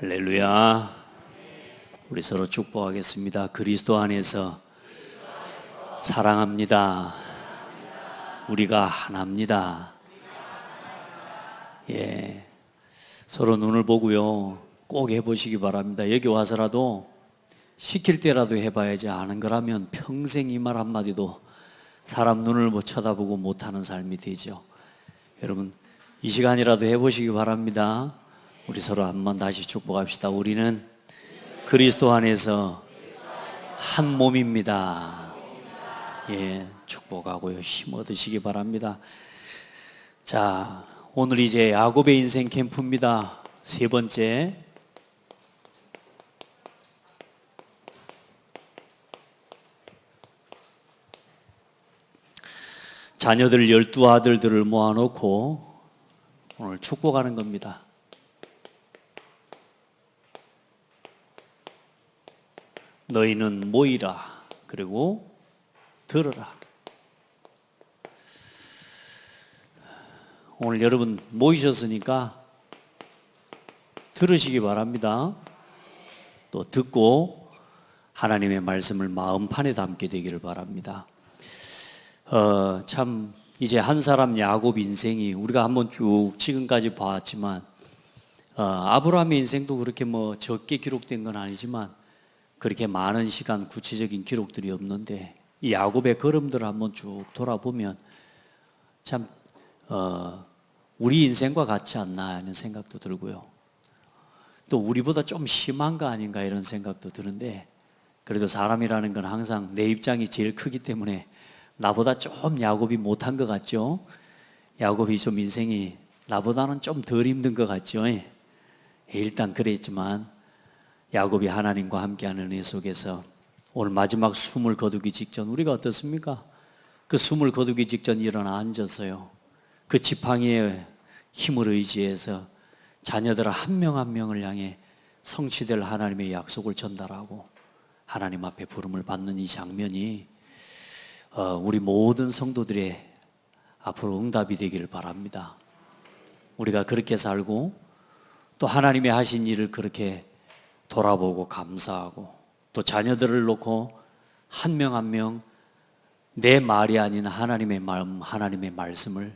할렐루야. 우리 서로 축복하겠습니다. 그리스도 안에서 사랑합니다. 우리가 하나입니다. 예, 서로 눈을 보고요, 꼭 해보시기 바랍니다. 여기 와서라도 시킬 때라도 해봐야지. 아는 거라면 평생 이 말 한마디도 사람 눈을 못 쳐다보고 못하는 삶이 되죠. 여러분, 이 시간이라도 해보시기 바랍니다. 우리 서로 한번 다시 축복합시다. 우리는 그리스도 안에서 한 몸입니다. 예, 축복하고요, 힘 얻으시기 바랍니다. 자, 오늘 이제 야곱의 인생 캠프입니다. 세 번째. 자녀들 12아들들을 모아놓고 오늘 축복하는 겁니다. 너희는 모이라, 그리고 들으라. 오늘 여러분 모이셨으니까 들으시기 바랍니다. 또 듣고 하나님의 말씀을 마음판에 담게 되기를 바랍니다. 참 이제 한 사람 야곱 인생이 우리가 한번 쭉 지금까지 봤지만, 아브라함의 인생도 그렇게 뭐 적게 기록된 건 아니지만 그렇게 많은 시간 구체적인 기록들이 없는데, 이 야곱의 걸음들을 한번 쭉 돌아보면 참 우리 인생과 같지 않나 하는 생각도 들고요, 또 우리보다 좀 심한 거 아닌가 이런 생각도 드는데, 그래도 사람이라는 건 항상 내 입장이 제일 크기 때문에 나보다 좀 야곱이 못한 것 같죠. 야곱이 좀 인생이 나보다는 좀 덜 힘든 것 같죠. 일단 그랬지만 야곱이 하나님과 함께하는 은혜 속에서 오늘 마지막 숨을 거두기 직전 우리가 어떻습니까? 그 숨을 거두기 직전 일어나 앉았어요. 그 지팡이의 힘을 의지해서 자녀들 한 명 한 명을 향해 성취될 하나님의 약속을 전달하고 하나님 앞에 부름을 받는 이 장면이 우리 모든 성도들의 앞으로 응답이 되기를 바랍니다. 우리가 그렇게 살고 또 하나님이 하신 일을 그렇게 돌아보고 감사하고, 또 자녀들을 놓고 한 명 한 명 내 말이 아닌 하나님의 마음, 하나님의 말씀을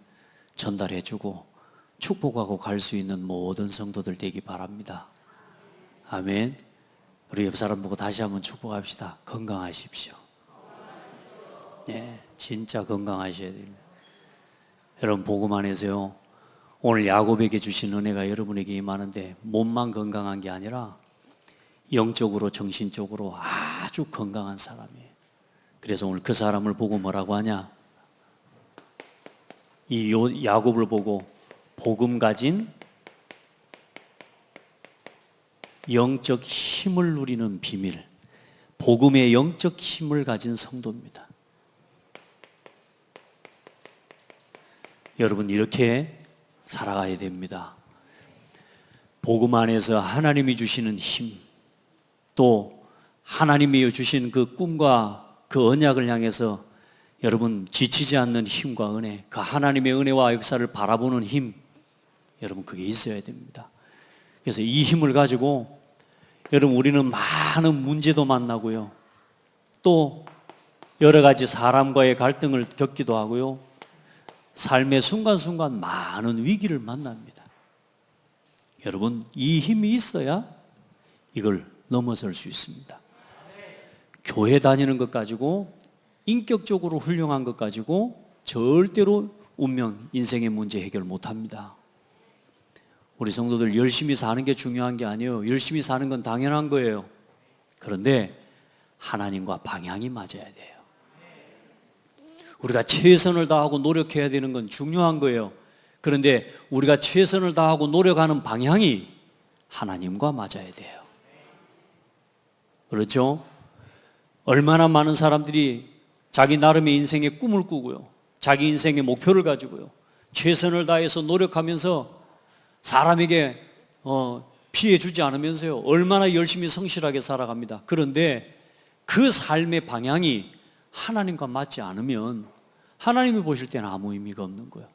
전달해주고 축복하고 갈 수 있는 모든 성도들 되기 바랍니다. 아멘. 우리 옆 사람 보고 다시 한번 축복합시다. 건강하십시오. 네, 진짜 건강하셔야 됩니다. 여러분, 복음 안에서요, 오늘 야곱에게 주신 은혜가 여러분에게 임하는데 몸만 건강한 게 아니라 영적으로 정신적으로 아주 건강한 사람이에요. 그래서 오늘 그 사람을 보고 뭐라고 하냐? 이 야곱을 보고 복음 가진 영적 힘을 누리는 비밀, 복음의 영적 힘을 가진 성도입니다. 여러분, 이렇게 살아가야 됩니다. 복음 안에서 하나님이 주시는 힘, 또 하나님이 주신 그 꿈과 그 언약을 향해서 여러분 지치지 않는 힘과 은혜, 그 하나님의 은혜와 역사를 바라보는 힘, 여러분 그게 있어야 됩니다. 그래서 이 힘을 가지고 여러분, 우리는 많은 문제도 만나고요, 또 여러 가지 사람과의 갈등을 겪기도 하고요, 삶의 순간순간 많은 위기를 만납니다. 여러분, 이 힘이 있어야 이걸 넘어설 수 있습니다. 교회 다니는 것 가지고, 인격적으로 훌륭한 것 가지고 절대로 운명, 인생의 문제 해결 못합니다. 우리 성도들 열심히 사는 게 중요한 게 아니에요. 열심히 사는 건 당연한 거예요. 그런데 하나님과 방향이 맞아야 돼요. 우리가 최선을 다하고 노력해야 되는 건 중요한 거예요. 그런데 우리가 최선을 다하고 노력하는 방향이 하나님과 맞아야 돼요. 그렇죠? 얼마나 많은 사람들이 자기 나름의 인생의 꿈을 꾸고요, 자기 인생의 목표를 가지고요, 최선을 다해서 노력하면서 사람에게 피해 주지 않으면서요, 얼마나 열심히 성실하게 살아갑니다. 그런데 그 삶의 방향이 하나님과 맞지 않으면 하나님이 보실 때는 아무 의미가 없는 거예요.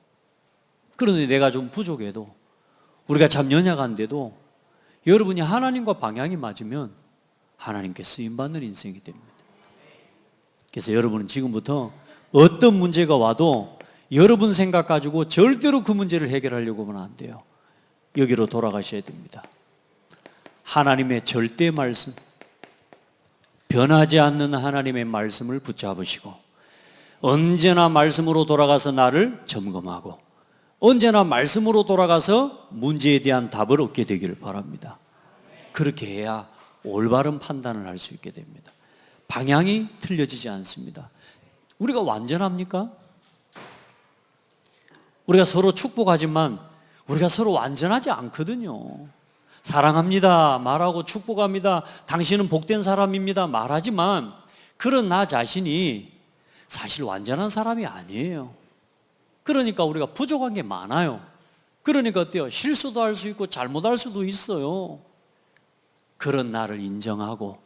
그런데 내가 좀 부족해도, 우리가 참 연약한데도 여러분이 하나님과 방향이 맞으면 하나님께 쓰임받는 인생이 됩니다. 그래서 여러분은 지금부터 어떤 문제가 와도 여러분 생각 가지고 절대로 그 문제를 해결하려고 하면 안 돼요. 여기로 돌아가셔야 됩니다. 하나님의 절대 말씀, 변하지 않는 하나님의 말씀을 붙잡으시고 언제나 말씀으로 돌아가서 나를 점검하고 언제나 말씀으로 돌아가서 문제에 대한 답을 얻게 되기를 바랍니다. 그렇게 해야 올바른 판단을 할 수 있게 됩니다. 방향이 틀려지지 않습니다. 우리가 완전합니까? 우리가 서로 축복하지만 우리가 서로 완전하지 않거든요. 사랑합니다 말하고 축복합니다, 당신은 복된 사람입니다 말하지만 그런 나 자신이 사실 완전한 사람이 아니에요. 그러니까 우리가 부족한 게 많아요. 그러니까 어때요? 실수도 할 수 있고 잘못할 수도 있어요. 그런 나를 인정하고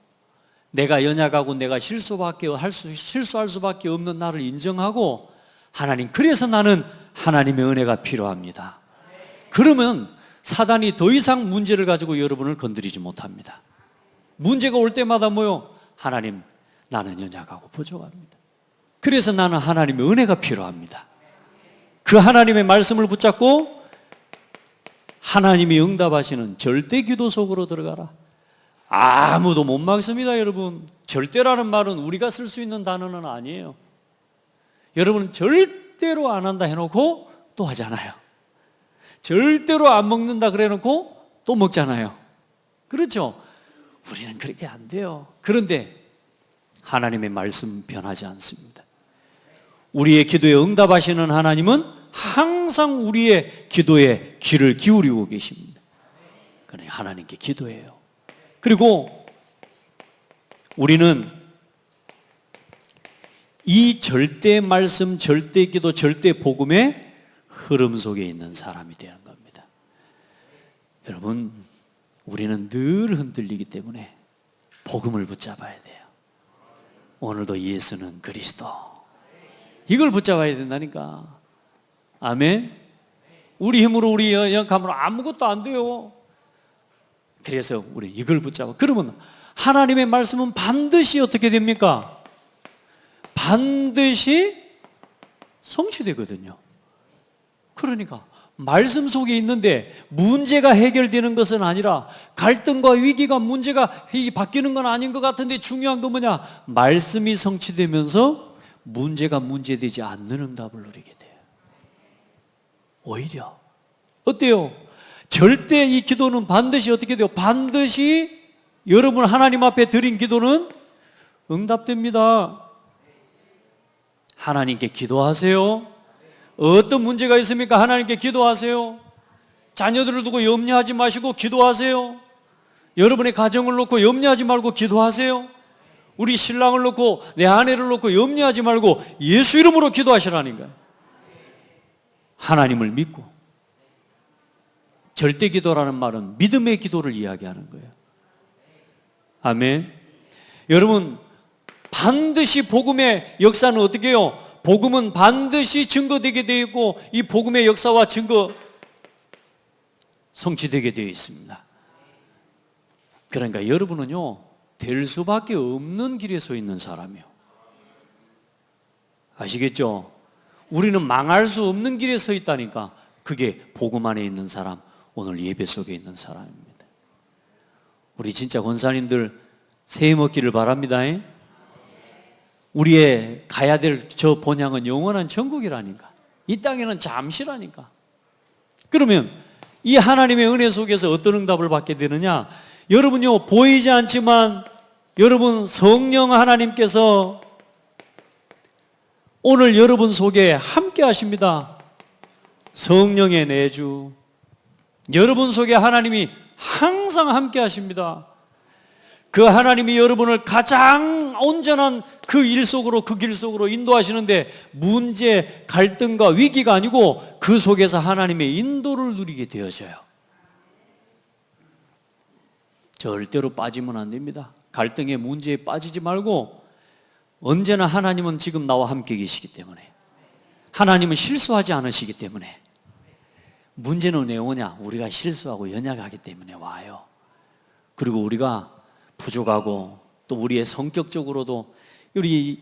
내가 연약하고 내가 실수할 수밖에 없는 나를 인정하고 하나님, 그래서 나는 하나님의 은혜가 필요합니다. 그러면 사단이 더 이상 문제를 가지고 여러분을 건드리지 못합니다. 문제가 올 때마다 뭐요? 하나님, 나는 연약하고 부족합니다. 그래서 나는 하나님의 은혜가 필요합니다. 그 하나님의 말씀을 붙잡고 하나님이 응답하시는 절대 기도 속으로 들어가라. 아무도 못 막습니다. 여러분, 절대라는 말은 우리가 쓸 수 있는 단어는 아니에요. 여러분, 절대로 안 한다 해놓고 또 하잖아요. 절대로 안 먹는다 그래 놓고 또 먹잖아요. 그렇죠? 우리는 그렇게 안 돼요. 그런데 하나님의 말씀 변하지 않습니다. 우리의 기도에 응답하시는 하나님은 항상 우리의 기도에 귀를 기울이고 계십니다. 그러니 하나님께 기도해요. 그리고 우리는 이 절대 말씀, 절대 기도, 절대 복음의 흐름 속에 있는 사람이 되는 겁니다. 여러분, 우리는 늘 흔들리기 때문에 복음을 붙잡아야 돼요. 오늘도 예수는 그리스도, 이걸 붙잡아야 된다니까. 아멘. 우리 힘으로, 우리 영감으로 아무것도 안 돼요. 그래서 우리 이걸 붙잡아. 그러면 하나님의 말씀은 반드시 어떻게 됩니까? 반드시 성취되거든요. 그러니까 말씀 속에 있는데 문제가 해결되는 것은 아니라 갈등과 위기가, 문제가 바뀌는 건 아닌 것 같은데 중요한 건 뭐냐? 말씀이 성취되면서 문제가 문제되지 않는 응답을 누리게 돼요. 오히려 어때요? 절대 이 기도는 반드시 어떻게 돼요? 반드시 여러분 하나님 앞에 드린 기도는 응답됩니다. 하나님께 기도하세요. 어떤 문제가 있습니까? 하나님께 기도하세요. 자녀들을 두고 염려하지 마시고 기도하세요. 여러분의 가정을 놓고 염려하지 말고 기도하세요. 우리 신랑을 놓고, 내 아내를 놓고 염려하지 말고 예수 이름으로 기도하시라니까요. 하나님을 믿고. 절대 기도라는 말은 믿음의 기도를 이야기하는 거예요. 아멘. 여러분, 반드시 복음의 역사는 어떻게 해요? 복음은 반드시 증거되게 되어 있고 이 복음의 역사와 증거 성취되게 되어 있습니다. 그러니까 여러분은요, 될 수밖에 없는 길에 서 있는 사람이에요. 아시겠죠? 우리는 망할 수 없는 길에 서 있다니까. 그게 복음 안에 있는 사람, 오늘 예배 속에 있는 사람입니다. 우리 진짜 권사님들 새해 먹기를 바랍니다. 우리의 가야 될 저 본향은 영원한 천국이라니까. 이 땅에는 잠시라니까. 그러면 이 하나님의 은혜 속에서 어떤 응답을 받게 되느냐? 여러분요, 보이지 않지만 여러분 성령 하나님께서 오늘 여러분 속에 함께 하십니다. 성령의 내주, 여러분 속에 하나님이 항상 함께 하십니다. 그 하나님이 여러분을 가장 온전한 그 일 속으로, 그 길 속으로 인도하시는데 문제, 갈등과 위기가 아니고 그 속에서 하나님의 인도를 누리게 되어져요. 절대로 빠지면 안 됩니다. 갈등의 문제에 빠지지 말고 언제나 하나님은 지금 나와 함께 계시기 때문에, 하나님은 실수하지 않으시기 때문에. 문제는 왜 오냐? 우리가 실수하고 연약하기 때문에 와요. 그리고 우리가 부족하고 또 우리의 성격적으로도 우리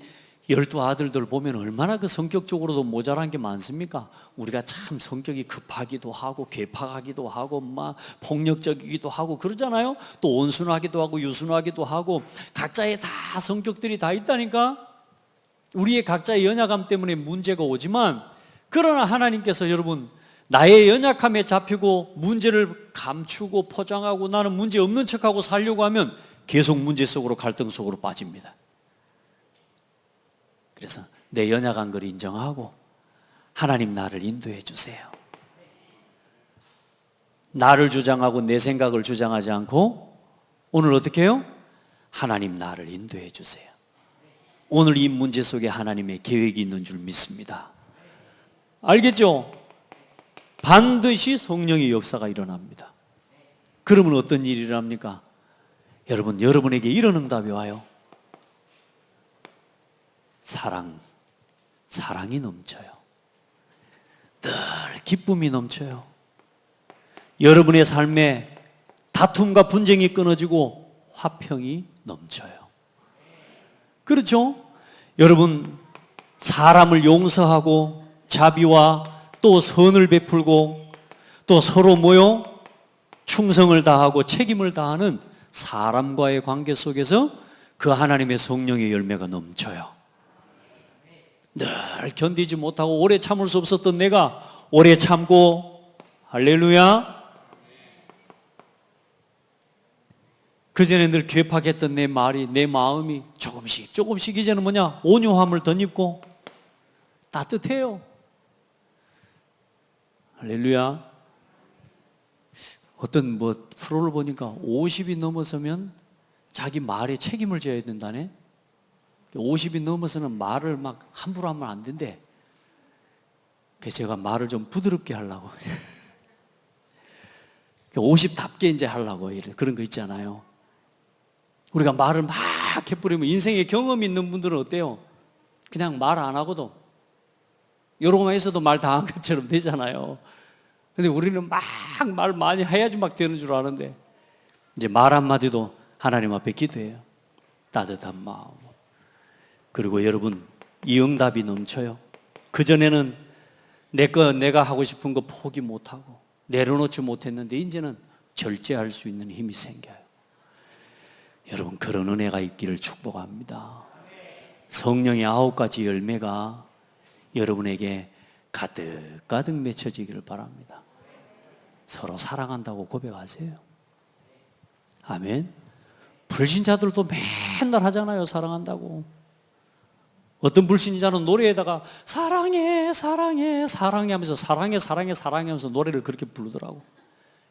12아들들 보면 얼마나 그 성격적으로도 모자란 게 많습니까? 우리가 참 성격이 급하기도 하고 괴팍하기도 하고 막 폭력적이기도 하고 그러잖아요. 또 온순하기도 하고 유순하기도 하고 각자의 다 성격들이 다 있다니까. 우리의 각자의 연약함 때문에 문제가 오지만, 그러나 하나님께서 여러분 나의 연약함에 잡히고 문제를 감추고 포장하고 나는 문제 없는 척하고 살려고 하면 계속 문제 속으로, 갈등 속으로 빠집니다. 그래서 내 연약한 걸 인정하고 하나님 나를 인도해 주세요. 나를 주장하고 내 생각을 주장하지 않고 오늘 어떻게 해요? 하나님 나를 인도해 주세요. 오늘 이 문제 속에 하나님의 계획이 있는 줄 믿습니다. 알겠죠? 반드시 성령의 역사가 일어납니다. 그러면 어떤 일이 일어납니까? 여러분, 여러분에게 이런 응답이 와요. 사랑이 넘쳐요. 늘 기쁨이 넘쳐요. 여러분의 삶에 다툼과 분쟁이 끊어지고 화평이 넘쳐요. 그렇죠? 여러분, 사람을 용서하고 자비와 또 선을 베풀고 또 서로 충성을 다하고 책임을 다하는 사람과의 관계 속에서 그 하나님의 성령의 열매가 넘쳐요. 늘 견디지 못하고 오래 참을 수 없었던 내가 오래 참고, 할렐루야, 그전에 늘 괴팍했던 내 말이, 내 마음이 조금씩 이제는 온유함을 덧입고 따뜻해요. 할렐루야. 어떤 프로를 보니까 50이 넘어서면 자기 말에 책임을 져야 된다네. 50이 넘어서는 말을 막 함부로 하면 안 된대. 그래서 제가 말을 좀 부드럽게 하려고 50답게 이제 하려고, 그런 거 있잖아요. 우리가 말을 막 해버리면, 인생에 경험이 있는 분들은 어때요? 그냥 말 안 하고도 요러고만 있어도 말 다 한 것처럼 되잖아요. 근데 우리는 막 말 많이 해야지 막 되는 줄 아는데, 이제 말 한마디도 하나님 앞에 기도해요. 따뜻한 마음. 그리고 여러분, 이 응답이 넘쳐요. 그전에는 내가 하고 싶은 거 포기 못하고 내려놓지 못했는데 이제는 절제할 수 있는 힘이 생겨요. 여러분, 그런 은혜가 있기를 축복합니다. 성령의 9가지 열매가 여러분에게 가득가득 맺혀지기를 바랍니다. 서로 사랑한다고 고백하세요. 아멘. 불신자들도 맨날 하잖아요, 사랑한다고. 어떤 불신자는 노래에다가 사랑해 사랑해 사랑해 하면서 사랑해 사랑해 사랑해 하면서 노래를 그렇게 부르더라고.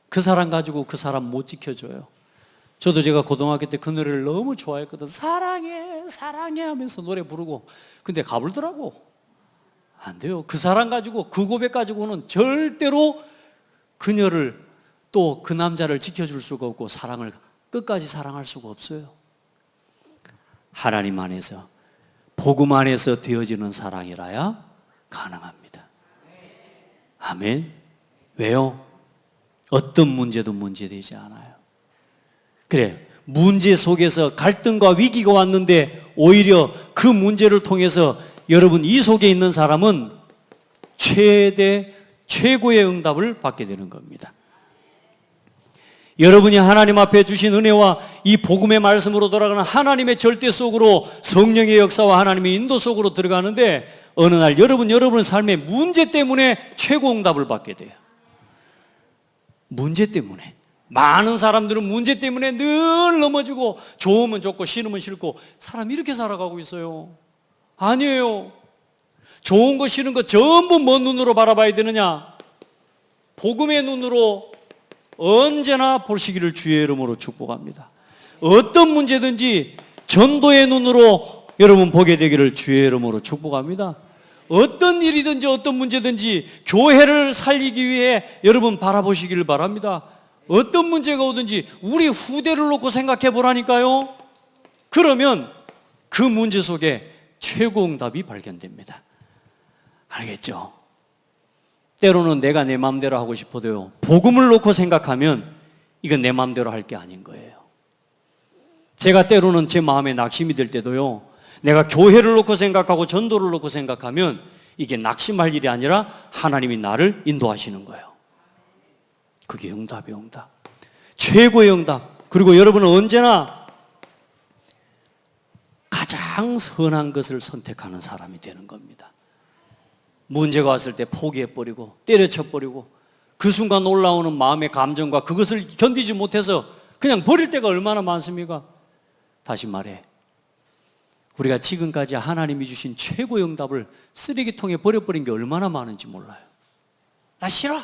그 사람 가지고 그 사람 못 지켜줘요. 저도 제가 고등학교 때 그 노래를 너무 좋아했거든. 사랑해 사랑해 하면서 노래 부르고, 근데 가불더라고. 안 돼요. 그 사람 가지고, 그 고백 가지고는 절대로 그녀를, 또 그 남자를 지켜줄 수가 없고 사랑을 끝까지 사랑할 수가 없어요. 하나님 안에서, 복음 안에서 되어지는 사랑이라야 가능합니다. 아멘. 왜요? 어떤 문제도 문제되지 않아요. 그래, 문제 속에서 갈등과 위기가 왔는데 오히려 그 문제를 통해서 여러분, 이 속에 있는 사람은 최고의 응답을 받게 되는 겁니다. 여러분이 하나님 앞에 주신 은혜와 이 복음의 말씀으로 돌아가는 하나님의 절대 속으로, 성령의 역사와 하나님의 인도 속으로 들어가는데, 어느 날 여러분 삶의 문제 때문에 최고 응답을 받게 돼요. 문제 때문에. 많은 사람들은 문제 때문에 늘 넘어지고, 좋으면 좋고 싫으면 싫고, 사람 이렇게 살아가고 있어요. 아니에요. 좋은 거 싫은 거 전부 뭔 눈으로 바라봐야 되느냐? 복음의 눈으로 언제나 보시기를 주의 이름으로 축복합니다. 어떤 문제든지 전도의 눈으로 여러분 보게 되기를 주의 이름으로 축복합니다. 어떤 일이든지 어떤 문제든지 교회를 살리기 위해 여러분 바라보시기를 바랍니다. 어떤 문제가 오든지 우리 후대를 놓고 생각해 보라니까요. 그러면 그 문제 속에 최고 응답이 발견됩니다. 알겠죠? 때로는 내가 내 마음대로 하고 싶어도요, 복음을 놓고 생각하면 이건 내 마음대로 할 게 아닌 거예요. 제가 때로는 제 마음에 낙심이 될 때도요, 내가 교회를 놓고 생각하고 전도를 놓고 생각하면 이게 낙심할 일이 아니라 하나님이 나를 인도하시는 거예요. 그게 응답이에요, 응답. 최고의 응답. 그리고 여러분은 언제나 가장 선한 것을 선택하는 사람이 되는 겁니다. 문제가 왔을 때 포기해버리고 때려쳐버리고 그 순간 올라오는 마음의 감정과 그것을 견디지 못해서 그냥 버릴 때가 얼마나 많습니까? 다시 말해, 우리가 지금까지 하나님이 주신 최고의 응답을 쓰레기통에 버려버린 게 얼마나 많은지 몰라요. 나 싫어,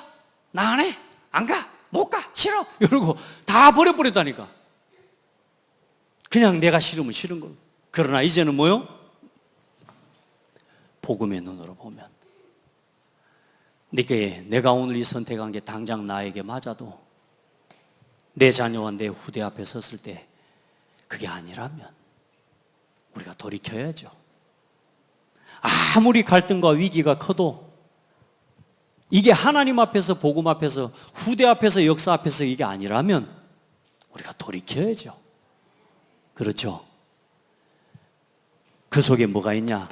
나 안 해, 안 가, 못 가, 싫어 이러고 다 버려버렸다니까. 그냥 내가 싫으면 싫은 걸로. 그러나 이제는 뭐요? 복음의 눈으로 보면 내가 오늘 이 선택한 게 당장 나에게 맞아도 내 자녀와 내 후대 앞에 섰을 때 그게 아니라면 우리가 돌이켜야죠. 아무리 갈등과 위기가 커도 이게 하나님 앞에서, 복음 앞에서, 후대 앞에서, 역사 앞에서 이게 아니라면 우리가 돌이켜야죠. 그렇죠? 그 속에 뭐가 있냐?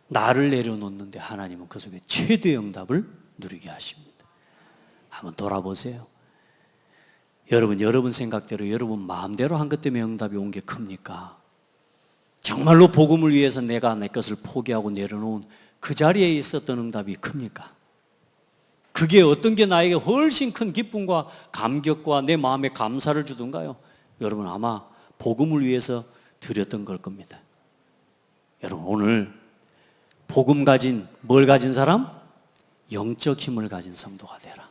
나를 내려놓는데 하나님은 그 속에 최대의 응답을 누리게 하십니다. 한번 돌아보세요. 여러분 생각대로, 여러분 마음대로 한 것 때문에 응답이 온 게 큽니까? 정말로 복음을 위해서 내가 내 것을 포기하고 내려놓은 그 자리에 있었던 응답이 큽니까? 그게 어떤 게 나에게 훨씬 큰 기쁨과 감격과 내 마음에 감사를 주던가요? 여러분 아마 복음을 위해서 드렸던 걸 겁니다. 여러분 오늘 복음 가진, 뭘 가진 사람? 영적 힘을 가진 성도가 되라.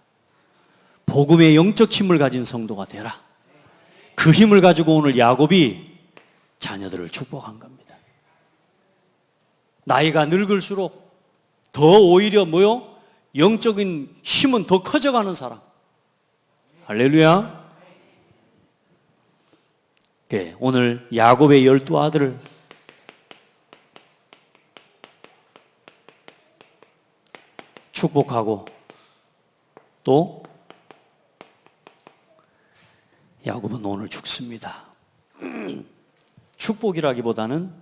복음의 영적 힘을 가진 성도가 되라. 그 힘을 가지고 오늘 야곱이 자녀들을 축복한 겁니다. 나이가 늙을수록 더 오히려 뭐요? 영적인 힘은 더 커져가는 사람. 할렐루야. 네, 오늘 야곱의 12아들을 축복하고 또 야곱은 오늘 죽습니다. 축복이라기보다는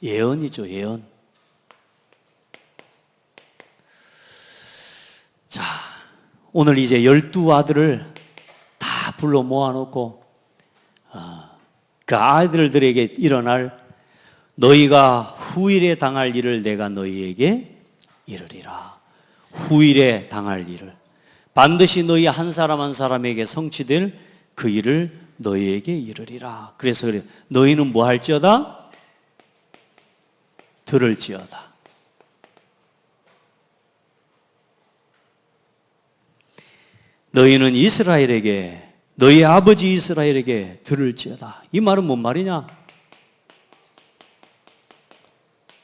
예언이죠, 예언. 자, 오늘 이제 12아들을 다 불러 모아놓고 그 아들들에게 일어날 너희가 후일에 당할 일을 내가 너희에게 이르리라. 후일에 당할 일을 반드시 너희 한 사람 한 사람에게 성취될 그 일을 너희에게 이르리라. 그래서 그래, 너희는 뭐 할지어다? 들을지어다. 너희는 이스라엘에게, 너희 아버지 이스라엘에게 들을지어다. 이 말은 뭔 말이냐?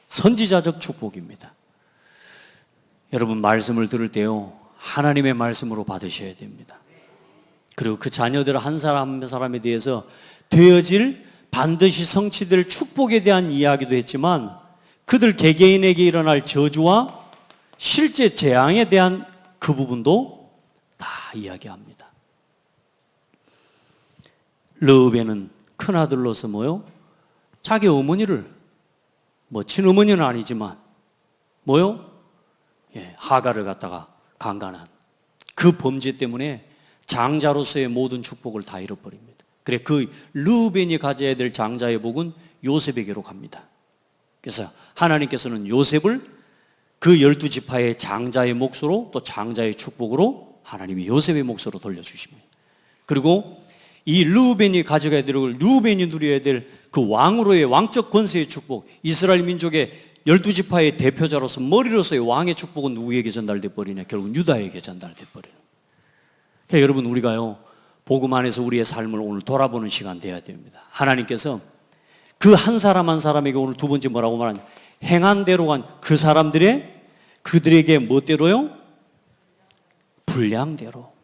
선지자적 축복입니다. 여러분 말씀을 들을 때요, 하나님의 말씀으로 받으셔야 됩니다. 그리고 그 자녀들 한 사람 한 사람에 대해서 되어질 반드시 성취될 축복에 대한 이야기도 했지만 그들 개개인에게 일어날 저주와 실제 재앙에 대한 그 부분도 다 이야기합니다. 르우벤은 큰아들로서 뭐요? 자기 어머니를, 친어머니는 아니지만 뭐요? 하가를 갖다가 강간한 그 범죄 때문에 장자로서의 모든 축복을 다 잃어버립니다. 그래 그 르우벤이 가져야 될 장자의 복은 요셉에게로 갑니다. 그래서 하나님께서는 요셉을 그 12지파의 장자의 몫으로 또 장자의 축복으로 하나님이 요셉의 몫으로 돌려주십니다. 그리고 이 르우벤이 가져가야 되고 르우벤이 누려야 될 그 왕으로의 왕적 권세의 축복, 이스라엘 민족의 12지파의 대표자로서 머리로서의 왕의 축복은 누구에게 전달돼 버리냐? 결국 유다에게 전달돼 버려요. 그러니까 여러분 우리가요 복음 안에서 우리의 삶을 오늘 돌아보는 시간 돼야 됩니다. 하나님께서 그 한 사람 한 사람에게 오늘 두 번째 뭐라고 말하냐? 행한 대로 간 그 사람들의 그들에게 뭐대로요? 분량대로.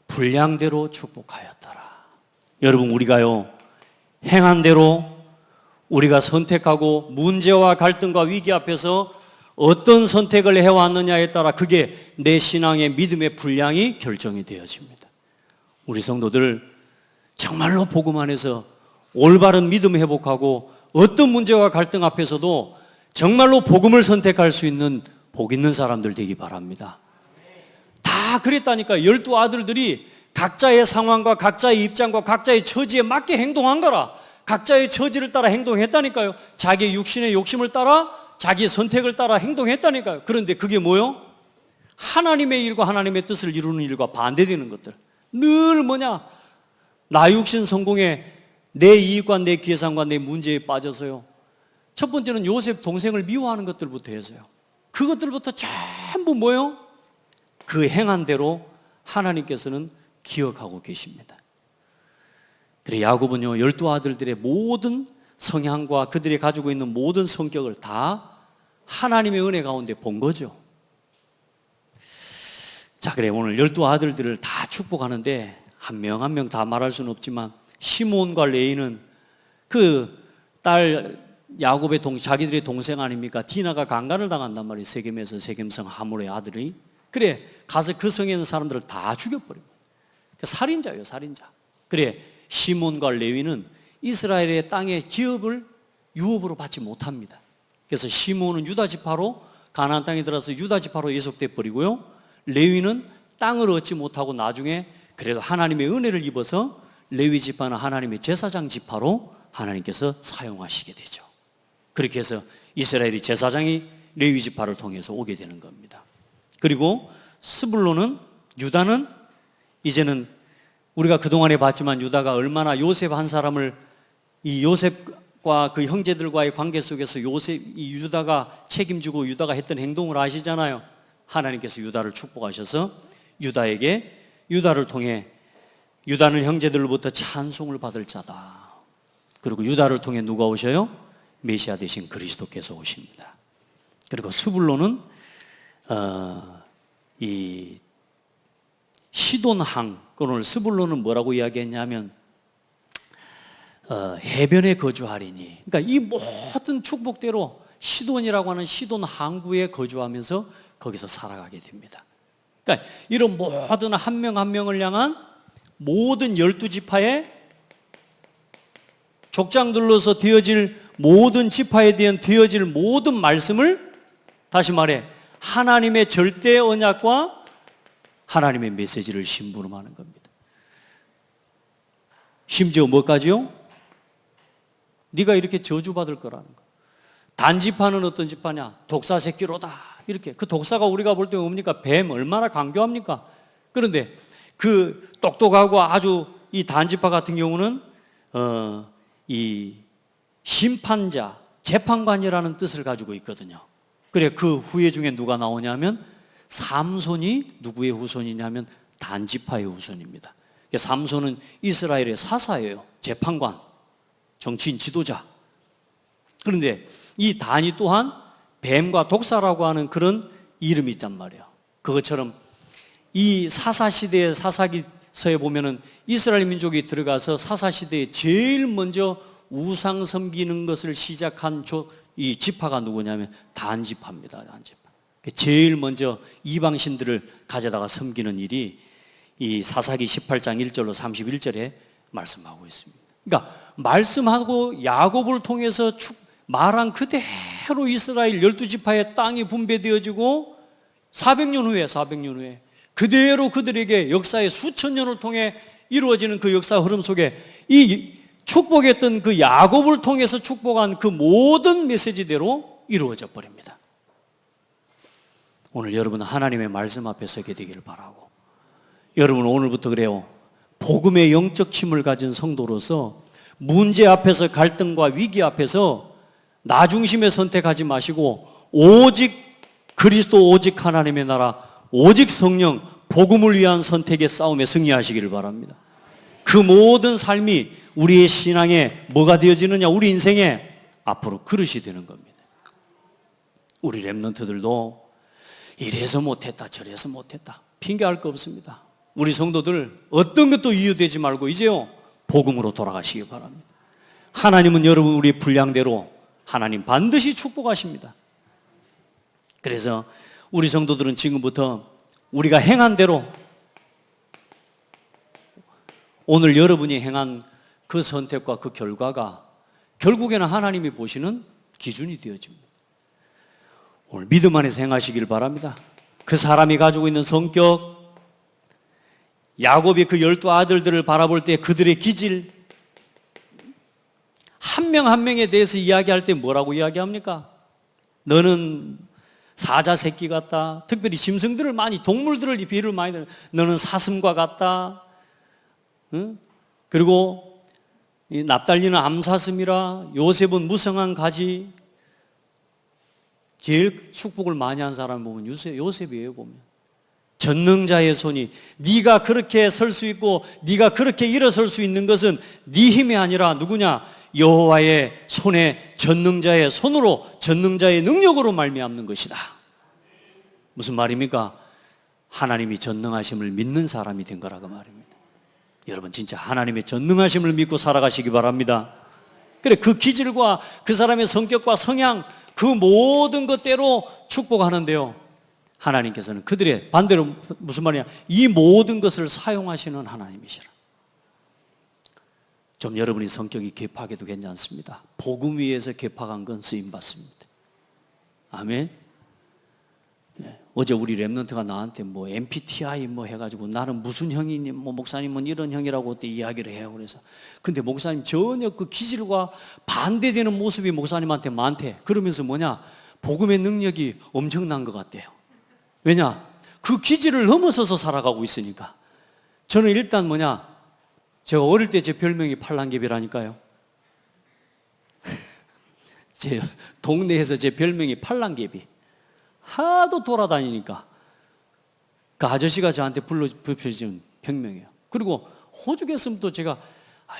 분량대로 축복하였더라. 여러분 우리가요 행한 대로 우리가 선택하고 문제와 갈등과 위기 앞에서 어떤 선택을 해왔느냐에 따라 그게 내 신앙의 믿음의 분량이 결정이 되어집니다. 우리 성도들 정말로 복음 안에서 올바른 믿음 회복하고 어떤 문제와 갈등 앞에서도 정말로 복음을 선택할 수 있는 복 있는 사람들 되기 바랍니다. 다 그랬다니까. 12아들들이 각자의 상황과 각자의 입장과 각자의 처지에 맞게 행동한 거라. 각자의 처지를 따라 행동했다니까요. 자기의 육신의 욕심을 따라 자기의 선택을 따라 행동했다니까요. 그런데 그게 뭐요? 하나님의 일과 하나님의 뜻을 이루는 일과 반대되는 것들. 늘 뭐냐? 나 육신 성공에 내 이익과 내 계산과 내 문제에 빠져서요. 첫 번째는 요셉 동생을 미워하는 것들부터 해서요. 그것들부터 전부 뭐요? 그 행한 대로 하나님께서는 기억하고 계십니다. 그래 야곱은요 12아들들의 모든 성향과 그들이 가지고 있는 모든 성격을 다 하나님의 은혜 가운데 본 거죠. 자, 그래 오늘 12아들들을 다 축복하는데 한 명 한 명 다 말할 수는 없지만 시몬과 레이는 그 딸 야곱의 자기들의 동생 아닙니까? 디나가 강간을 당한단 말이에요. 세겜에서 세겜성 하물의 아들이. 그래 가서 그 성에 있는 사람들을 다 죽여버립니다. 살인자예요, 살인자. 그래 시몬과 레위는 이스라엘의 땅의 기업을 유업으로 받지 못합니다. 그래서 시몬은 유다 지파로 가나안 땅에 들어서 유다 지파로 예속돼 버리고요. 레위는 땅을 얻지 못하고 나중에 그래도 하나님의 은혜를 입어서 레위 지파는 하나님의 제사장 지파로 하나님께서 사용하시게 되죠. 그렇게 해서 이스라엘의 제사장이 레위 지파를 통해서 오게 되는 겁니다. 그리고 스불론은 유다는 이제는 우리가 그동안에 봤지만 유다가 얼마나 요셉 한 사람을 이 요셉과 그 형제들과의 관계 속에서 유다가 책임지고 유다가 했던 행동을 아시잖아요. 하나님께서 유다를 축복하셔서 유다를 통해 유다는 형제들로부터 찬송을 받을 자다. 그리고 유다를 통해 누가 오셔요? 메시아 되신 그리스도께서 오십니다. 그리고 스불론은 이 시돈항, 오늘 스불론은 뭐라고 이야기했냐면 해변에 거주하리니. 그러니까 이 모든 축복대로 시돈이라고 하는 시돈 항구에 거주하면서 거기서 살아가게 됩니다. 그러니까 이런 모든 한 명 한 명을 향한 모든 12지파의 족장들로서 되어질 모든 지파에 대한 되어질 모든 말씀을 다시 말해 하나님의 절대 언약과 하나님의 메시지를 심부름하는 겁니다. 심지어 뭐까지요? 네가 이렇게 저주받을 거라는 거. 단지파는 어떤 지파냐? 독사 새끼로다. 이렇게. 그 독사가 우리가 볼 때 뭡니까? 뱀 얼마나 강교합니까? 그런데 그 똑똑하고 아주 이 단지파 같은 경우는 이 심판자, 재판관이라는 뜻을 가지고 있거든요. 그래 그 후예 중에 누가 나오냐면 삼손이 누구의 후손이냐면 단지파의 후손입니다. 삼손은 이스라엘의 사사예요. 재판관, 정치인 지도자. 그런데 이 단이 또한 뱀과 독사라고 하는 그런 이름이 있단 말이에요. 그것처럼 이 사사시대의 사사기서에 보면은 이스라엘 민족이 들어가서 사사시대에 제일 먼저 우상 섬기는 것을 시작한 이 지파가 누구냐면 단지파입니다. 단지파. 제일 먼저 이방신들을 가져다가 섬기는 일이 이 사사기 18장 1절로 31절에 말씀하고 있습니다. 그러니까 말씀하고 야곱을 통해서 말한 그대로 이스라엘 12지파의 땅이 분배되어지고 400년 후에 그대로 그들에게 역사의 수천 년을 통해 이루어지는 그 역사 흐름 속에 이 축복했던 그 야곱을 통해서 축복한 그 모든 메시지대로 이루어져 버립니다. 오늘 여러분은 하나님의 말씀 앞에 서게 되기를 바라고, 여러분은 오늘부터 그래요, 복음의 영적 힘을 가진 성도로서 문제 앞에서, 갈등과 위기 앞에서 나 중심에 선택하지 마시고 오직 그리스도, 오직 하나님의 나라, 오직 성령, 복음을 위한 선택의 싸움에 승리하시기를 바랍니다. 그 모든 삶이 우리의 신앙에 뭐가 되어지느냐? 우리 인생에 앞으로 그릇이 되는 겁니다. 우리 렘넌트들도 이래서 못했다 저래서 못했다 핑계할 거 없습니다. 우리 성도들 어떤 것도 이유되지 말고 이제요 복음으로 돌아가시기 바랍니다. 하나님은 여러분 우리 분량대로 하나님 반드시 축복하십니다. 그래서 우리 성도들은 지금부터 우리가 행한 대로 오늘 여러분이 행한 그 선택과 그 결과가 결국에는 하나님이 보시는 기준이 되어집니다. 오늘 믿음 안에서 행하시길 바랍니다. 그 사람이 가지고 있는 성격, 야곱이 그 12아들들을 바라볼 때 그들의 기질, 한 명 한 명에 대해서 이야기할 때 뭐라고 이야기합니까? 너는 사자 새끼 같다. 특별히 짐승들을 많이, 동물들을 비유를 많이 들어요. 너는 사슴과 같다. 응? 그리고 이 납달리는 암사슴이라, 요셉은 무성한 가지. 제일 축복을 많이 한 사람 보면 요셉이에요. 보면 전능자의 손이, 네가 그렇게 설 수 있고 네가 그렇게 일어설 수 있는 것은 네 힘이 아니라 누구냐? 여호와의 손에, 전능자의 손으로, 전능자의 능력으로 말미암는 것이다. 무슨 말입니까? 하나님이 전능하심을 믿는 사람이 된 거라고 말입니다. 여러분 진짜 하나님의 전능하심을 믿고 살아가시기 바랍니다. 그래, 그 기질과 그 사람의 성격과 성향, 그 모든 것대로 축복하는데요, 하나님께서는 그들의 반대로 무슨 말이냐, 이 모든 것을 사용하시는 하나님이시라. 좀 여러분이 성격이 개팍해도 괜찮습니다. 복음 위에서 개팍한 건 쓰임받습니다. 아멘. 네. 어제 우리 랩런트가 나한테 뭐 MBTI 뭐 해가지고 나는 무슨 형이니, 뭐 목사님은 이런 형이라고 그때 이야기를 해요. 그래서 근데 목사님 전혀 그 기질과 반대되는 모습이 목사님한테 많대. 그러면서 뭐냐, 복음의 능력이 엄청난 것 같대요. 왜냐, 그 기질을 넘어서서 살아가고 있으니까. 저는 일단 뭐냐, 제가 어릴 때 제 별명이 팔랑개비라니까요. 제 동네에서 제 별명이 팔랑개비. 하도 돌아다니니까 그 아저씨가 저한테 붙여준 별명이에요. 그리고 호주겠으면 또 제가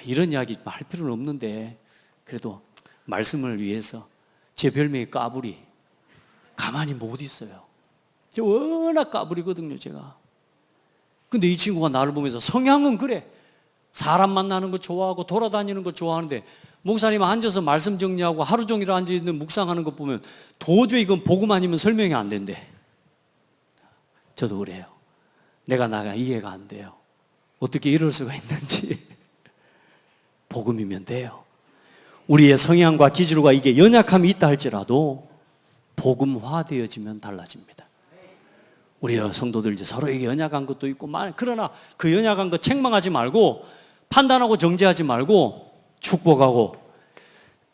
이런 이야기 할 필요는 없는데 그래도 말씀을 위해서 제 별명이 까불이. 가만히 못 있어요. 제가 워낙 까불이거든요, 제가. 근데 이 친구가 나를 보면서 성향은 그래. 사람 만나는 거 좋아하고 돌아다니는 거 좋아하는데, 목사님 앉아서 말씀 정리하고 하루 종일 앉아있는 묵상하는 거 보면 도저히 이건 복음 아니면 설명이 안 된대. 저도 그래요. 나가 이해가 안 돼요. 어떻게 이럴 수가 있는지. 복음이면 돼요. 우리의 성향과 기질과 이게 연약함이 있다 할지라도 복음화되어지면 달라집니다. 우리 성도들 이제 서로에게 연약한 것도 있고, 그러나 그 연약한 것 책망하지 말고, 판단하고 정죄하지 말고 축복하고,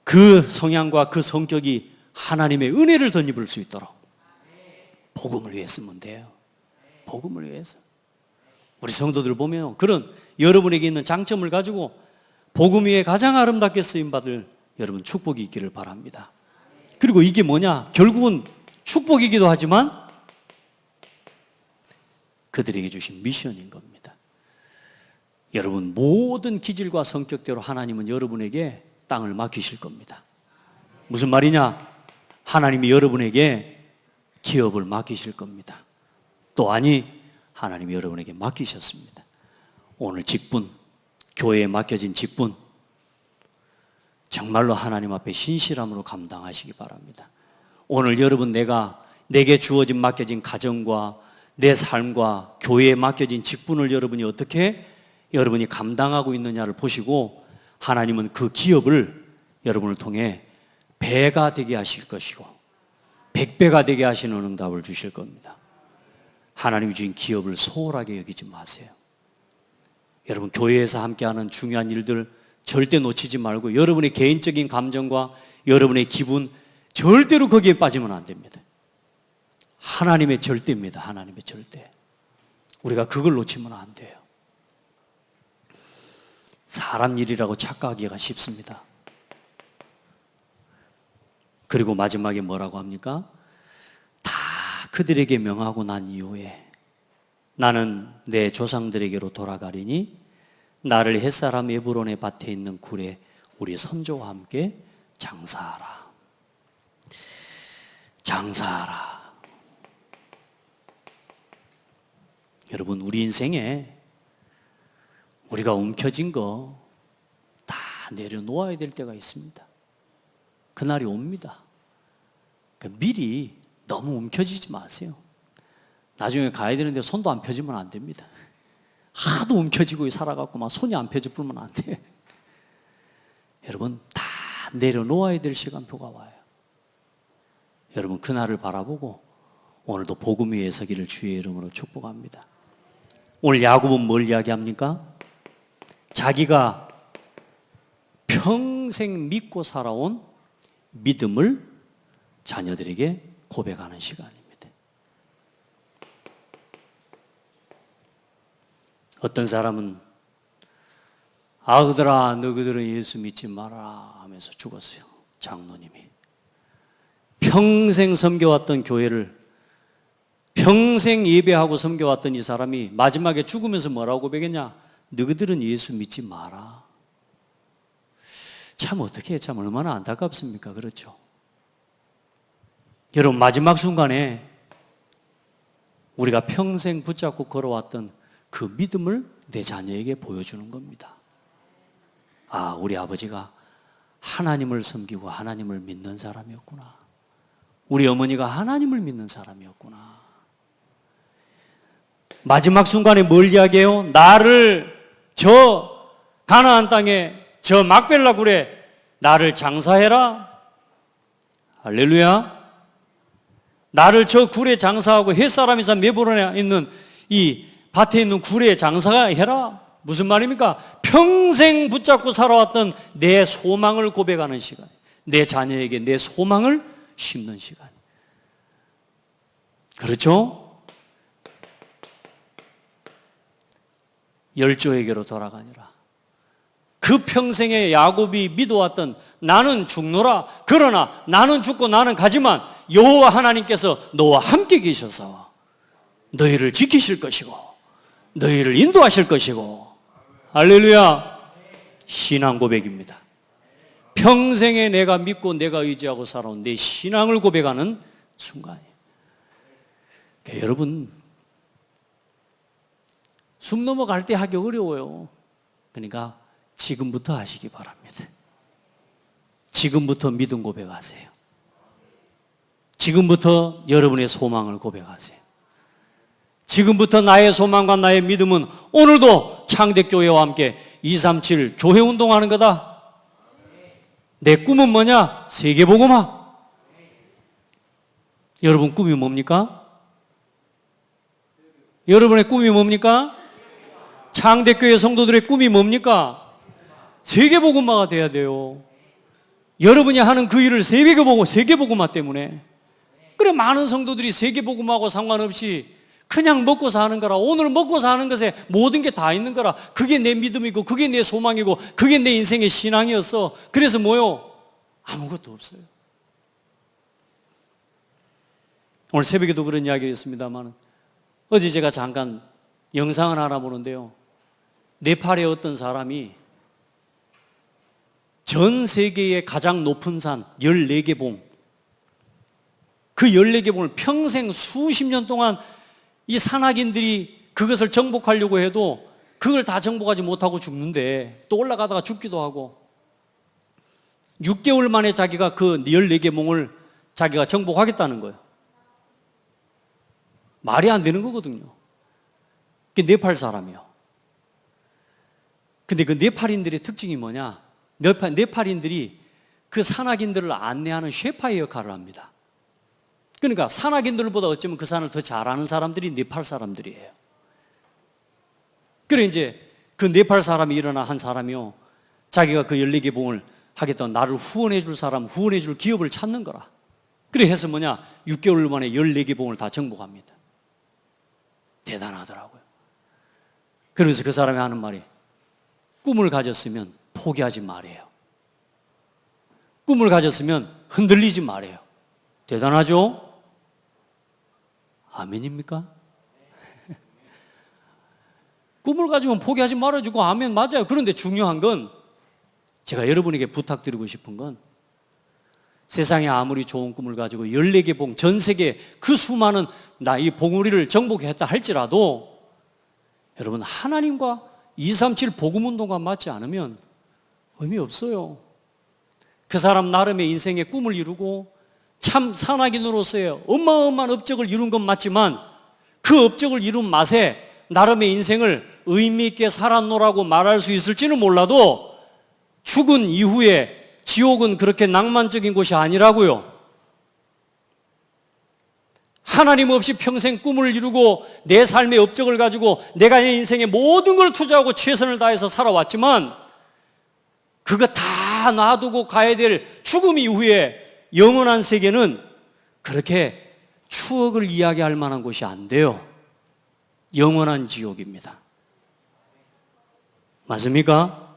그 성향과 그 성격이 하나님의 은혜를 덧입을 수 있도록 복음을 위해 쓰면 돼요. 복음을 위해서. 우리 성도들 보면 그런 여러분에게 있는 장점을 가지고 복음 위에 가장 아름답게 쓰임받을 여러분 축복이 있기를 바랍니다. 그리고 이게 뭐냐, 결국은 축복이기도 하지만 그들에게 주신 미션인 겁니다. 여러분 모든 기질과 성격대로 하나님은 여러분에게 땅을 맡기실 겁니다. 무슨 말이냐? 하나님이 여러분에게 기업을 맡기실 겁니다. 또 아니, 하나님이 여러분에게 맡기셨습니다. 오늘 직분, 교회에 맡겨진 직분, 정말로 하나님 앞에 신실함으로 감당하시기 바랍니다. 오늘 여러분 내게 주어진 맡겨진 가정과 내 삶과 교회에 맡겨진 직분을 여러분이 감당하고 있느냐를 보시고, 하나님은 그 기업을 여러분을 통해 배가 되게 하실 것이고 100배가 되게 하시는 응답을 주실 겁니다. 하나님이 주신 기업을 소홀하게 여기지 마세요. 여러분 교회에서 함께하는 중요한 일들 절대 놓치지 말고, 여러분의 개인적인 감정과 여러분의 기분 절대로 거기에 빠지면 안 됩니다. 하나님의 절대입니다. 하나님의 절대. 우리가 그걸 놓치면 안 돼요. 사람 일이라고 착각하기가 쉽습니다. 그리고 마지막에 뭐라고 합니까? 다 그들에게 명하고 난 이후에 나는 내 조상들에게로 돌아가리니 나를 햇사람 에브론의 밭에 있는 굴에 우리 선조와 함께 장사하라. 장사하라. 여러분 우리 인생에 우리가 움켜쥔 거 다 내려놓아야 될 때가 있습니다. 그날이 옵니다. 그러니까 미리 너무 움켜쥐지 마세요. 나중에 가야 되는데 손도 안 펴지면 안 됩니다. 하도 움켜쥐고 살아갖고 막 손이 안 펴질 뿐만 안 돼. 여러분 다 내려놓아야 될 시간표가 와요. 여러분 그날을 바라보고 오늘도 복음 위에 서기를 주의 이름으로 축복합니다. 오늘 야곱은 뭘 이야기합니까? 자기가 평생 믿고 살아온 믿음을 자녀들에게 고백하는 시간입니다. 어떤 사람은 아그들아 너희들은 예수 믿지 마라 하면서 죽었어요. 장로님이. 평생 섬겨왔던 교회를 평생 예배하고 섬겨왔던 이 사람이 마지막에 죽으면서 뭐라고 고백했냐? 너희들은 예수 믿지 마라. 참 어떻게 참 얼마나 안타깝습니까? 그렇죠? 여러분 마지막 순간에 우리가 평생 붙잡고 걸어왔던 그 믿음을 내 자녀에게 보여주는 겁니다. 아, 우리 아버지가 하나님을 섬기고 하나님을 믿는 사람이었구나. 우리 어머니가 하나님을 믿는 사람이었구나. 마지막 순간에 뭘 이야기해요? 나를 저 가나안 땅에 저 막벨라 굴에 나를 장사해라. 할렐루야. 나를 저 굴에 장사하고 햇사람이사 메보론에 있는 이 밭에 있는 굴에 장사가 해라. 무슨 말입니까? 평생 붙잡고 살아왔던 내 소망을 고백하는 시간, 내 자녀에게 내 소망을 심는 시간. 그렇죠? 열조에게로 돌아가니라. 그 평생에 야곱이 믿어왔던 나는 죽노라. 그러나 나는 죽고 나는 가지만 여호와 하나님께서 너와 함께 계셔서 너희를 지키실 것이고 너희를 인도하실 것이고. 할렐루야. 신앙 고백입니다. 평생에 내가 믿고 내가 의지하고 살아온 내 신앙을 고백하는 순간이에요. 그러니까 여러분 숨 넘어갈 때 하기 어려워요. 그러니까 지금부터 하시기 바랍니다. 지금부터 믿음 고백하세요. 지금부터 여러분의 소망을 고백하세요. 지금부터 나의 소망과 나의 믿음은 오늘도 창대교회와 함께 237 교회 운동하는 거다. 내 꿈은 뭐냐? 세계복음화. 여러분 꿈이 뭡니까? 여러분의 꿈이 뭡니까? 창대교회 성도들의 꿈이 뭡니까? 세계복음화가 돼야 돼요. 여러분이 하는 그 일을 세계복음화 때문에. 그래 많은 성도들이 세계복음화하고 상관없이 그냥 먹고 사는 거라. 오늘 먹고 사는 것에 모든 게 다 있는 거라. 그게 내 믿음이고 그게 내 소망이고 그게 내 인생의 신앙이었어. 그래서 뭐요? 아무것도 없어요. 오늘 새벽에도 그런 이야기를 했습니다만 어제 제가 잠깐 영상을 하나 보는데요. 네팔의 어떤 사람이 전 세계의 가장 높은 산 14개 봉, 그 14개 봉을 평생 수십 년 동안 이 산악인들이 그것을 정복하려고 해도 그걸 다 정복하지 못하고 죽는데 또 올라가다가 죽기도 하고 6개월 만에 자기가 그 14개 봉을 자기가 정복하겠다는 거예요. 말이 안 되는 거거든요. 그게 네팔 사람이요. 근데 그 네팔인들의 특징이 뭐냐? 네팔인들이 그 산악인들을 안내하는 셰파의 역할을 합니다. 그러니까 산악인들보다 어쩌면 그 산을 더 잘 아는 사람들이 네팔 사람들이에요. 그래 이제 그 네팔 사람이 일어나 한 사람이요. 자기가 그 14개 봉을 하겠다고 나를 후원해 줄 사람, 후원해 줄 기업을 찾는 거라. 그래 해서 뭐냐? 6개월 만에 14개 봉을 다 정복합니다. 대단하더라고요. 그러면서 그 사람이 하는 말이 꿈을 가졌으면 포기하지 말아요. 꿈을 가졌으면 흔들리지 말아요. 대단하죠? 아멘입니까? 꿈을 가지면 포기하지 말아주고 아멘 맞아요. 그런데 중요한 건 제가 여러분에게 부탁드리고 싶은 건 세상에 아무리 좋은 꿈을 가지고 14개 봉, 전 세계 그 수많은 이 봉우리를 정복했다 할지라도 여러분 하나님과 237 복음운동과 맞지 않으면 의미 없어요. 그 사람 나름의 인생의 꿈을 이루고 참 산악인으로서의 어마어마한 업적을 이룬 건 맞지만 그 업적을 이룬 맛에 나름의 인생을 의미 있게 살았노라고 말할 수 있을지는 몰라도 죽은 이후에 지옥은 그렇게 낭만적인 곳이 아니라고요. 하나님 없이 평생 꿈을 이루고 내 삶의 업적을 가지고 내가 내 인생의 모든 걸 투자하고 최선을 다해서 살아왔지만 그거 다 놔두고 가야 될 죽음 이후에 영원한 세계는 그렇게 추억을 이야기할 만한 곳이 안 돼요. 영원한 지옥입니다. 맞습니까?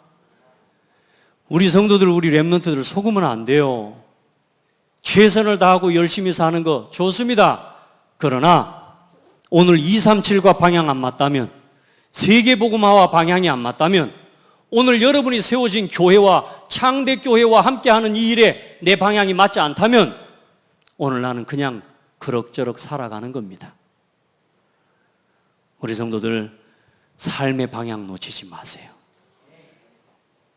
우리 성도들, 우리 렘넌트들 속으면 안 돼요. 최선을 다하고 열심히 사는 거 좋습니다. 그러나 오늘 237과 방향 안 맞다면, 세계복음화와 방향이 안 맞다면, 오늘 여러분이 세워진 교회와 창대교회와 함께하는 이 일에 내 방향이 맞지 않다면 오늘 나는 그냥 그럭저럭 살아가는 겁니다. 우리 성도들, 삶의 방향 놓치지 마세요.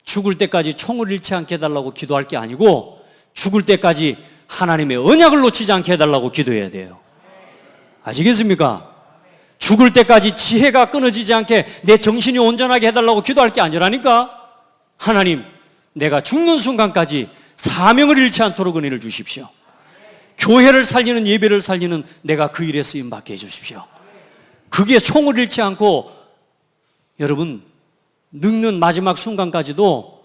죽을 때까지 총을 잃지 않게 해달라고 기도할 게 아니고 죽을 때까지 하나님의 언약을 놓치지 않게 해달라고 기도해야 돼요. 아시겠습니까? 죽을 때까지 지혜가 끊어지지 않게 내 정신이 온전하게 해달라고 기도할 게 아니라니까. 하나님, 내가 죽는 순간까지 사명을 잃지 않도록 은혜를 주십시오. 교회를 살리는, 예배를 살리는 내가 그 일에 쓰임받게 해주십시오. 그게 총을 잃지 않고 여러분 늙는 마지막 순간까지도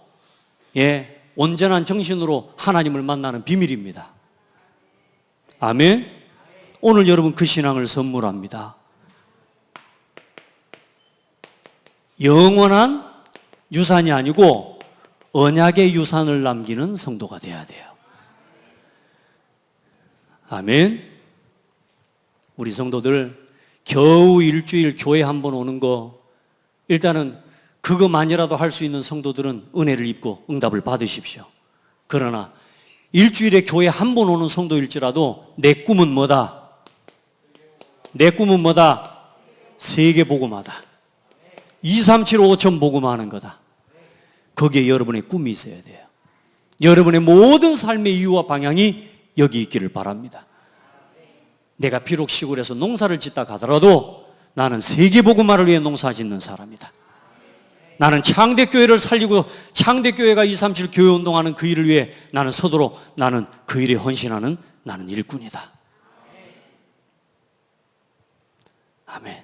온전한 정신으로 하나님을 만나는 비밀입니다. 아멘. 오늘 여러분 그 신앙을 선물합니다. 영원한 유산이 아니고 언약의 유산을 남기는 성도가 돼야 돼요. 아멘. 우리 성도들 겨우 일주일 교회 한 번 오는 거, 일단은 그거만이라도 할 수 있는 성도들은 은혜를 입고 응답을 받으십시오. 그러나 일주일에 교회 한 번 오는 성도일지라도 내 꿈은 뭐다? 내 꿈은 뭐다? 세계복음화다. 237 5천 복음화하는 거다. 거기에 여러분의 꿈이 있어야 돼요. 여러분의 모든 삶의 이유와 방향이 여기 있기를 바랍니다. 내가 비록 시골에서 농사를 짓다 가더라도 나는 세계복음화를 위해 농사 짓는 사람이다. 나는 창대교회를 살리고 창대교회가 237 교회운동하는 그 일을 위해 나는 서도록 나는 그 일에 헌신하는 나는 일꾼이다. 아멘.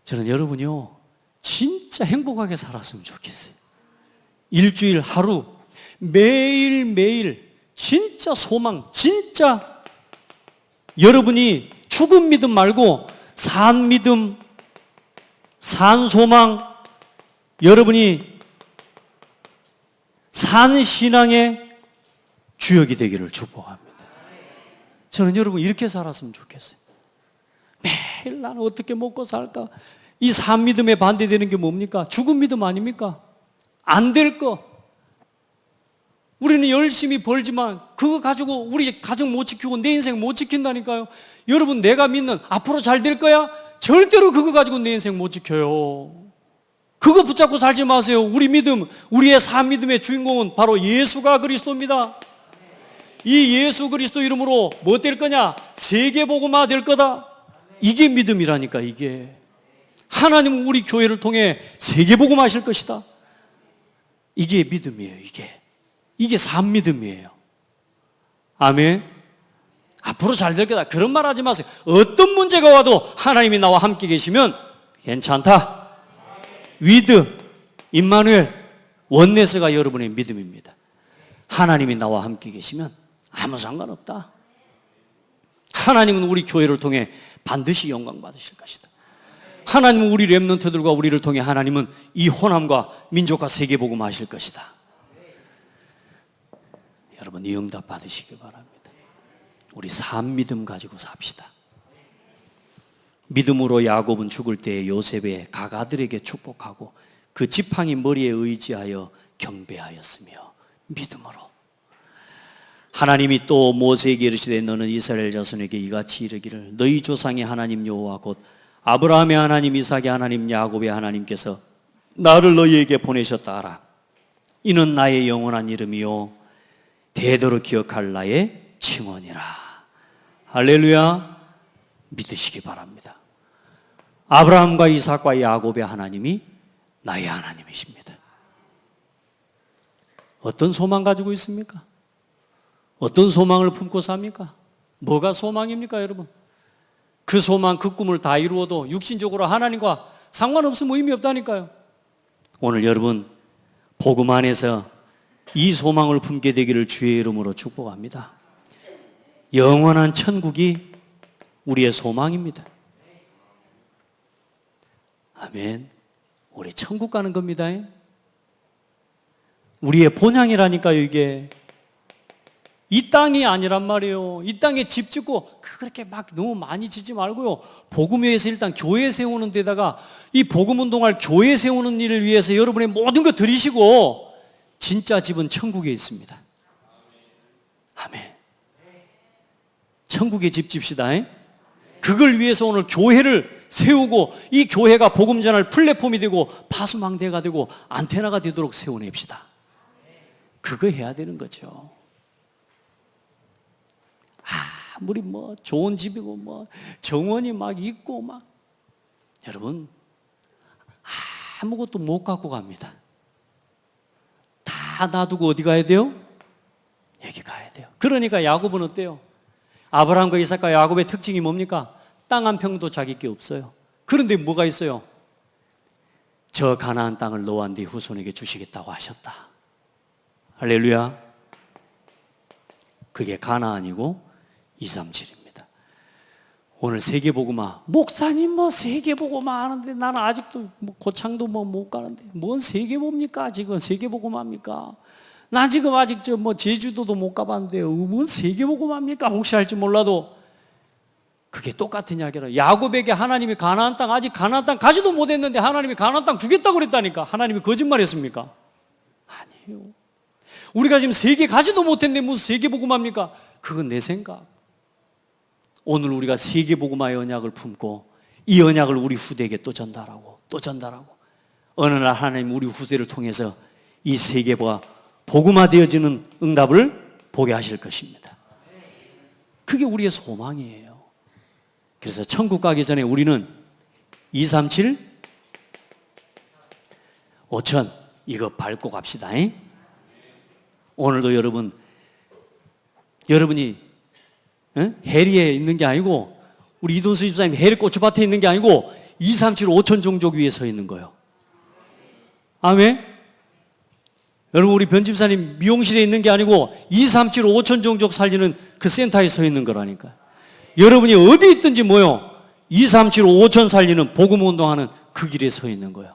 저는 여러분이요 진짜 행복하게 살았으면 좋겠어요. 일주일 하루 매일매일 진짜 소망, 진짜 여러분이 죽은 믿음 말고 산 믿음, 산 소망, 여러분이 산 신앙의 주역이 되기를 축복합니다. 저는 여러분 이렇게 살았으면 좋겠어요. 매일 나는 어떻게 먹고 살까? 이 산 믿음에 반대되는 게 뭡니까? 죽은 믿음 아닙니까? 안 될 거. 우리는 열심히 벌지만 그거 가지고 우리 가정 못 지키고 내 인생 못 지킨다니까요. 여러분 내가 믿는 앞으로 잘 될 거야? 절대로 그거 가지고 내 인생 못 지켜요. 그거 붙잡고 살지 마세요. 우리 믿음, 우리의 산 믿음의 주인공은 바로 예수가 그리스도입니다. 이 예수 그리스도 이름으로 뭐 될 거냐? 세계복음화 될 거다. 이게 믿음이라니까. 이게 하나님은 우리 교회를 통해 세계복음화 하실 것이다. 이게 믿음이에요. 이게 산 믿음이에요. 아멘. 앞으로 잘 될 거다 그런 말 하지 마세요. 어떤 문제가 와도 하나님이 나와 함께 계시면 괜찮다. 위드, 임마누엘, 원네스가 여러분의 믿음입니다. 하나님이 나와 함께 계시면 아무 상관없다. 하나님은 우리 교회를 통해 반드시 영광 받으실 것이다. 하나님은 우리 렘넌트들과 우리를 통해 하나님은 이 호남과 민족과 세계복음 하실 것이다. 여러분 이 응답 받으시기 바랍니다. 우리 산 믿음 가지고 삽시다. 믿음으로 야곱은 죽을 때 요셉의 가가들에게 축복하고 그 지팡이 머리에 의지하여 경배하였으며 믿음으로 하나님이 또 모세에게 이르시되 너는 이스라엘 자손에게 이같이 이르기를 너희 조상의 하나님 여호와 곧 아브라함의 하나님 이삭의 하나님 야곱의 하나님께서 나를 너희에게 보내셨다 하라. 이는 나의 영원한 이름이요 대대로 기억할 나의 칭언이라. 할렐루야. 믿으시기 바랍니다. 아브라함과 이삭과 야곱의 하나님이 나의 하나님이십니다. 어떤 소망 가지고 있습니까? 어떤 소망을 품고 삽니까? 뭐가 소망입니까, 여러분? 그 소망, 그 꿈을 다 이루어도 육신적으로 하나님과 상관없으면 의미 없다니까요. 오늘 여러분 복음 안에서 이 소망을 품게 되기를 주의 이름으로 축복합니다. 영원한 천국이 우리의 소망입니다. 아멘. 우리 천국 가는 겁니다. 우리의 본향이라니까요, 이게. 이 땅이 아니란 말이에요. 이 땅에 집 짓고 그렇게 막 너무 많이 짓지 말고요. 복음 위해서 일단 교회 세우는 데다가 이 복음 운동할 교회 세우는 일을 위해서 여러분의 모든 거 들이시고 진짜 집은 천국에 있습니다. 아멘. 천국의 집 집시다. 그걸 위해서 오늘 교회를 세우고 이 교회가 복음 전할 플랫폼이 되고 파수망대가 되고 안테나가 되도록 세워냅시다. 그거 해야 되는 거죠. 아무리 뭐 좋은 집이고 뭐 정원이 막 있고 막 여러분 아무것도 못 갖고 갑니다. 다 놔두고 어디 가야 돼요? 여기 가야 돼요. 그러니까 야곱은 어때요? 아브라함과 이삭과 야곱의 특징이 뭡니까? 땅 한 평도 자기 게 없어요. 그런데 뭐가 있어요? 저 가나안 땅을 너와 네 후손에게 주시겠다고 하셨다. 할렐루야. 그게 가나안이고 237입니다. 오늘 세계복음화 목사님 뭐 세계복음화 하는데 나는 아직도 뭐 고창도 뭐 못 가는데 뭔 세계복음입니까? 지금 세계복음화입니까? 나 지금 아직 저 뭐 제주도도 못 가봤는데요. 뭔 세계복음화입니까? 혹시 할지 몰라도 그게 똑같은 이야기라. 야곱에게 하나님이 가나안 땅 아직 가나안 땅 가지도 못했는데 하나님이 가나안 땅 주겠다고 그랬다니까. 하나님이 거짓말했습니까? 아니에요. 우리가 지금 세계 가지도 못했는데 무슨 세계복음화입니까? 그건 내 생각. 오늘 우리가 세계복음화의 언약을 품고 이 언약을 우리 후대에게 또 전달하고 또 전달하고 어느 날 하나님 우리 후대를 통해서 이 세계가 복음화되어지는 응답을 보게 하실 것입니다. 그게 우리의 소망이에요. 그래서 천국 가기 전에 우리는 237 5000 이거 밟고 갑시다. 오늘도 여러분이 해리에 있는 게 아니고 우리 이돈수 집사님 해리 고추밭에 있는 게 아니고 237 5000 종족 위에 서 있는 거예요. 아멘. 여러분 우리 변 집사님 미용실에 있는 게 아니고 237 5000 종족 살리는 그 센터에 서 있는 거라니까. 여러분이 어디 있든지 뭐요 237 5000 살리는 복음 운동하는 그 길에 서 있는 거예요.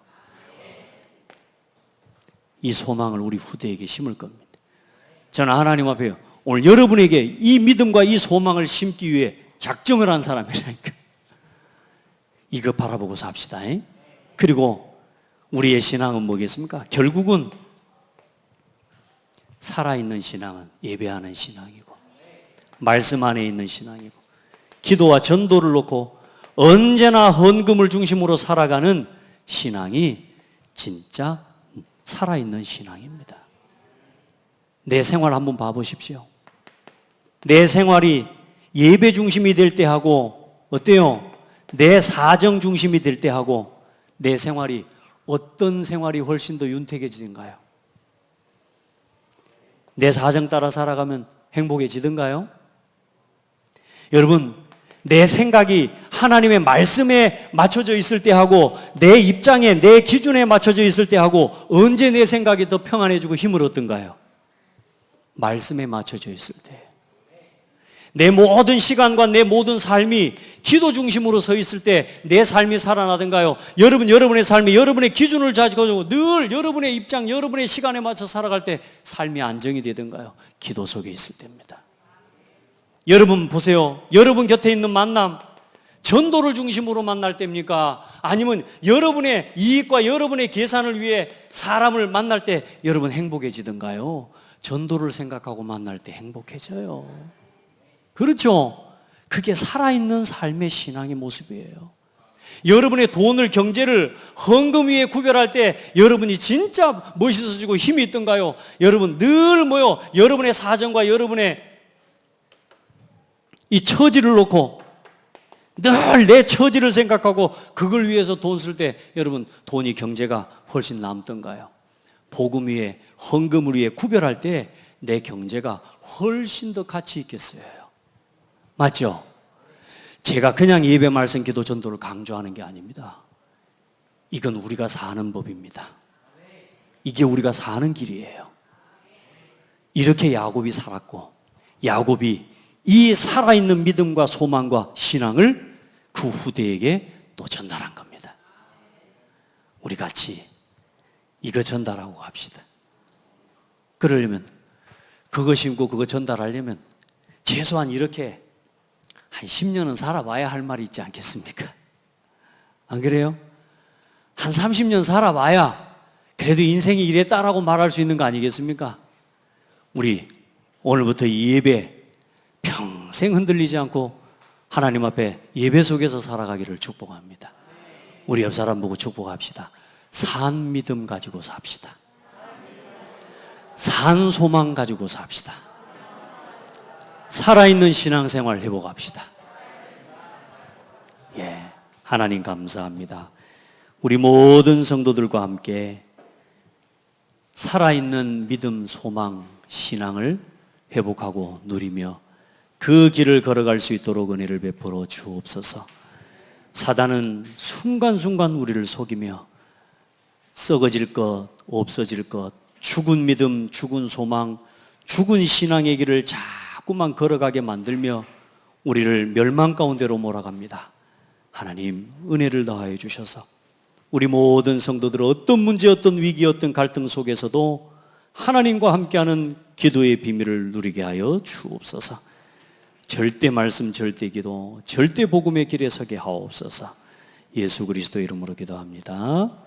이 소망을 우리 후대에게 심을 겁니다. 저는 하나님 앞에요 오늘 여러분에게 이 믿음과 이 소망을 심기 위해 작정을 한 사람이라니까. 이거 바라보고 삽시다. 그리고 우리의 신앙은 뭐겠습니까? 결국은 살아있는 신앙은 예배하는 신앙이고 말씀 안에 있는 신앙이고 기도와 전도를 놓고 언제나 헌금을 중심으로 살아가는 신앙이 진짜 살아있는 신앙입니다. 내 생활 한번 봐보십시오. 내 생활이 예배 중심이 될 때 하고 어때요? 내 사정 중심이 될 때 하고 내 생활이 어떤 생활이 훨씬 더 윤택해지는가요? 내 사정 따라 살아가면 행복해지던가요? 여러분 내 생각이 하나님의 말씀에 맞춰져 있을 때 하고 내 입장에 내 기준에 맞춰져 있을 때 하고 언제 내 생각이 더 평안해지고 힘을 얻던가요? 말씀에 맞춰져 있을 때. 내 모든 시간과 내 모든 삶이 기도 중심으로 서 있을 때 내 삶이 살아나던가요? 여러분의 삶이 여러분의 기준을 가지고 늘 여러분의 입장, 여러분의 시간에 맞춰 살아갈 때 삶이 안정이 되던가요? 기도 속에 있을 때입니다. 여러분 보세요. 여러분 곁에 있는 만남 전도를 중심으로 만날 때입니까? 아니면 여러분의 이익과 여러분의 계산을 위해 사람을 만날 때 여러분 행복해지던가요? 전도를 생각하고 만날 때 행복해져요. 그렇죠? 그게 살아있는 삶의 신앙의 모습이에요. 여러분의 돈을, 경제를 헌금 위에 구별할 때 여러분이 진짜 멋있어지고 힘이 있던가요? 여러분 늘 뭐요? 여러분의 사정과 여러분의 이 처지를 놓고 늘 내 처지를 생각하고 그걸 위해서 돈 쓸 때 여러분 돈이, 경제가 훨씬 남던가요? 복음 위에, 헌금을 위해 구별할 때 내 경제가 훨씬 더 가치 있겠어요. 맞죠? 제가 그냥 예배, 말씀, 기도, 전도를 강조하는 게 아닙니다. 이건 우리가 사는 법입니다. 이게 우리가 사는 길이에요. 이렇게 야곱이 살았고, 야곱이 이 살아있는 믿음과 소망과 신앙을 그 후대에게 또 전달한 겁니다. 우리 같이 이거 전달하고 갑시다. 그러려면, 그거 심고 그거 전달하려면 최소한 이렇게 한 10년은 살아봐야 할 말이 있지 않겠습니까? 안 그래요? 한 30년 살아봐야 그래도 인생이 이랬다라고 말할 수 있는 거 아니겠습니까? 우리 오늘부터 이 예배 평생 흔들리지 않고 하나님 앞에 예배 속에서 살아가기를 축복합니다. 우리 옆 사람 보고 축복합시다. 산 믿음 가지고 삽시다. 산 소망 가지고 삽시다. 살아있는 신앙생활 회복합시다. 예, 하나님 감사합니다. 우리 모든 성도들과 함께 살아있는 믿음, 소망, 신앙을 회복하고 누리며 그 길을 걸어갈 수 있도록 은혜를 베풀어 주옵소서. 사단은 순간순간 우리를 속이며 썩어질 것, 없어질 것, 죽은 믿음, 죽은 소망, 죽은 신앙의 길을 자꾸만 걸어가게 만들며 우리를 멸망 가운데로 몰아갑니다. 하나님 은혜를 더하여 주셔서 우리 모든 성도들 어떤 문제, 어떤 위기, 어떤 갈등 속에서도 하나님과 함께하는 기도의 비밀을 누리게 하여 주옵소서. 절대 말씀, 절대 기도, 절대 복음의 길에 서게 하옵소서. 예수 그리스도 이름으로 기도합니다.